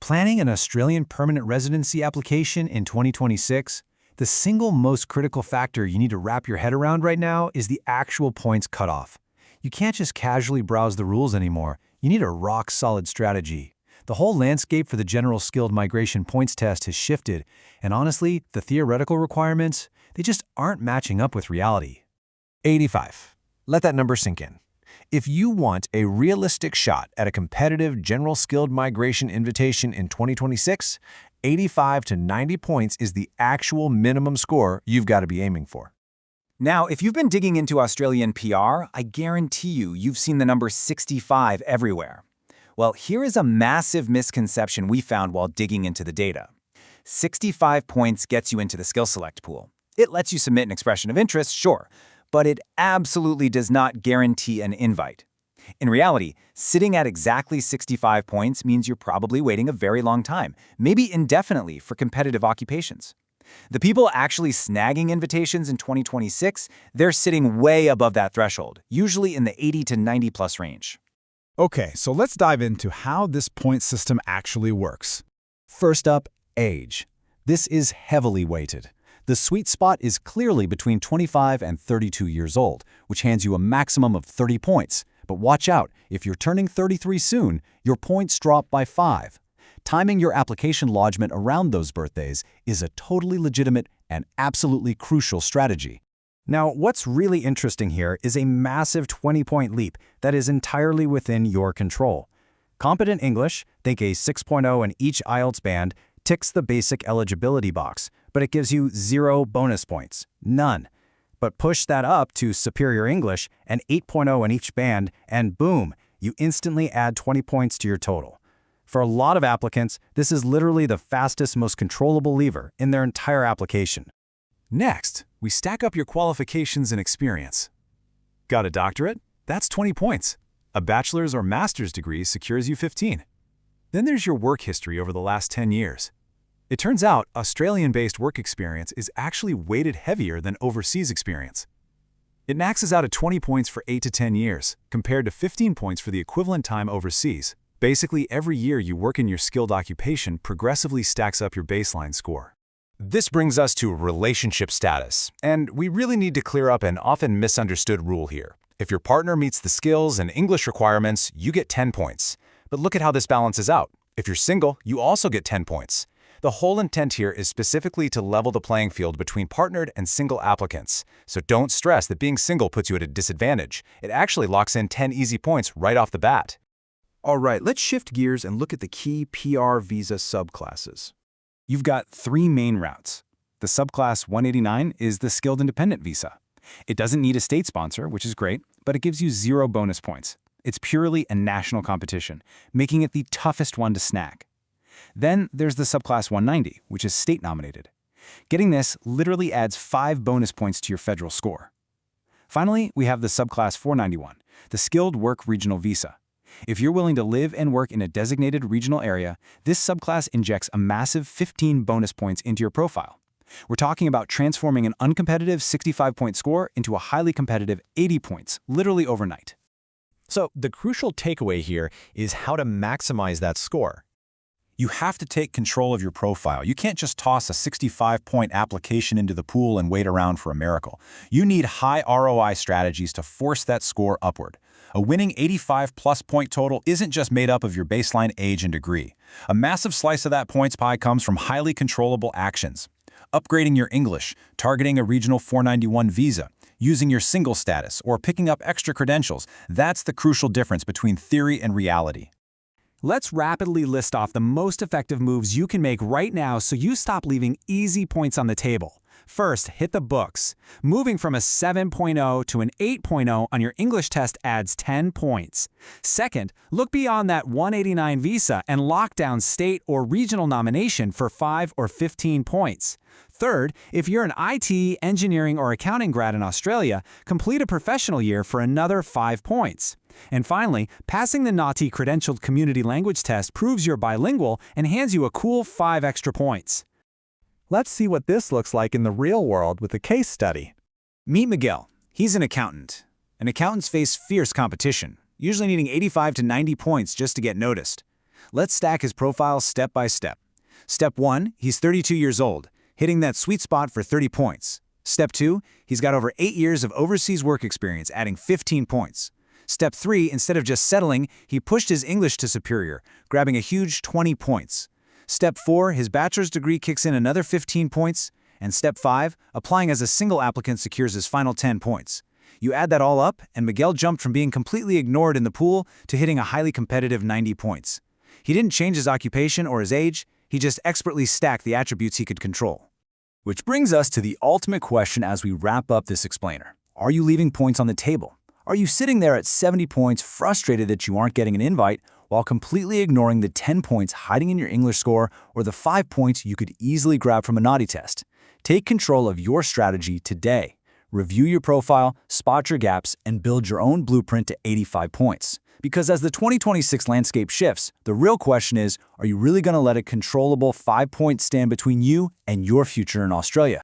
Planning an Australian permanent residency application in 2026? The single most critical factor you need to wrap your head around right now is the actual points cutoff. You can't just casually browse the rules anymore. You need a rock-solid strategy. The whole landscape for the General Skilled Migration Points Test has shifted, and honestly, the theoretical requirements, they just aren't matching up with reality. 85. Let that number sink in. If you want a realistic shot at a competitive General Skilled Migration invitation in 2026, 85 to 90 points is the actual minimum score you've got to be aiming for. Now, if you've been digging into Australian PR, I guarantee you've seen the number 65 everywhere. Well, here is a massive misconception we found while digging into the data. 65 points gets you into the skill select pool. It lets you submit an expression of interest, sure, but it absolutely does not guarantee an invite. In reality, sitting at exactly 65 points means you're probably waiting a very long time, maybe indefinitely, for competitive occupations. The people actually snagging invitations in 2026, they're sitting way above that threshold, usually in the 80 to 90 plus range. Okay, so let's dive into how this point system actually works. First up, age. This is heavily weighted. The sweet spot is clearly between 25 and 32 years old, which hands you a maximum of 30 points. But watch out, if you're turning 33 soon, your points drop by 5. Timing your application lodgement around those birthdays is a totally legitimate and absolutely crucial strategy. Now, what's really interesting here is a massive 20-point leap that is entirely within your control. Competent English, think a 6.0 in each IELTS band, ticks the basic eligibility box, but it gives you 0 bonus points. None. But push that up to Superior English, an 8.0 in each band, and boom, you instantly add 20 points to your total. For a lot of applicants, this is literally the fastest, most controllable lever in their entire application. Next, we stack up your qualifications and experience. Got a doctorate? That's 20 points. A bachelor's or master's degree secures you 15. Then there's your work history over the last 10 years. It turns out Australian-based work experience is actually weighted heavier than overseas experience. It maxes out at 20 points for 8 to 10 years, compared to 15 points for the equivalent time overseas. Basically, every year you work in your skilled occupation progressively stacks up your baseline score. This brings us to relationship status, and we really need to clear up an often misunderstood rule here. If your partner meets the skills and English requirements, you get 10 points. But look at how this balances out. If you're single, you also get 10 points. The whole intent here is specifically to level the playing field between partnered and single applicants. So don't stress that being single puts you at a disadvantage. It actually locks in 10 easy points right off the bat. All right, let's shift gears and look at the key PR visa subclasses. You've got 3 main routes. The subclass 189 is the skilled independent visa. It doesn't need a state sponsor, which is great, but it gives you 0 bonus points. It's purely a national competition, making it the toughest one to snag. Then there's the subclass 190, which is state-nominated. Getting this literally adds 5 bonus points to your federal score. Finally, we have the subclass 491, the skilled work regional visa. If you're willing to live and work in a designated regional area, this subclass injects a massive 15 bonus points into your profile. We're talking about transforming an uncompetitive 65-point score into a highly competitive 80 points, literally overnight. So the crucial takeaway here is how to maximize that score. You have to take control of your profile. You can't just toss a 65-point application into the pool and wait around for a miracle. You need high ROI strategies to force that score upward. A winning 85-plus point total isn't just made up of your baseline age and degree. A massive slice of that points pie comes from highly controllable actions. Upgrading your English, targeting a regional 491 visa, using your single status, or picking up extra credentials, that's the crucial difference between theory and reality. Let's rapidly list off the most effective moves you can make right now so you stop leaving easy points on the table. First, hit the books. Moving from a 7.0 to an 8.0 on your English test adds 10 points. Second, look beyond that 189 visa and lock down state or regional nomination for 5 or 15 points. Third, if you're an IT, engineering, or accounting grad in Australia, complete a professional year for another 5 points. And finally, passing the NAUTI credentialed community language test proves you're bilingual and hands you a cool 5 extra points. Let's see what this looks like in the real world with a case study. Meet Miguel. He's an accountant. And accountants face fierce competition, usually needing 85 to 90 points just to get noticed. Let's stack his profile step by step. Step 1, he's 32 years old, hitting that sweet spot for 30 points. Step 2, he's got over 8 years of overseas work experience, adding 15 points. Step 3, instead of just settling, he pushed his English to superior, grabbing a huge 20 points. Step 4, his bachelor's degree kicks in another 15 points. And Step 5, applying as a single applicant secures his final 10 points. You add that all up, and Miguel jumped from being completely ignored in the pool to hitting a highly competitive 90 points. He didn't change his occupation or his age, he just expertly stacked the attributes he could control. Which brings us to the ultimate question as we wrap up this explainer. Are you leaving points on the table? Are you sitting there at 70 points, frustrated that you aren't getting an invite, while completely ignoring the 10 points hiding in your English score or the 5 points you could easily grab from a naughty test? Take control of your strategy today. Review your profile, spot your gaps, and build your own blueprint to 85 points. Because as the 2026 landscape shifts, the real question is, are you really going to let a controllable 5-point stand between you and your future in Australia?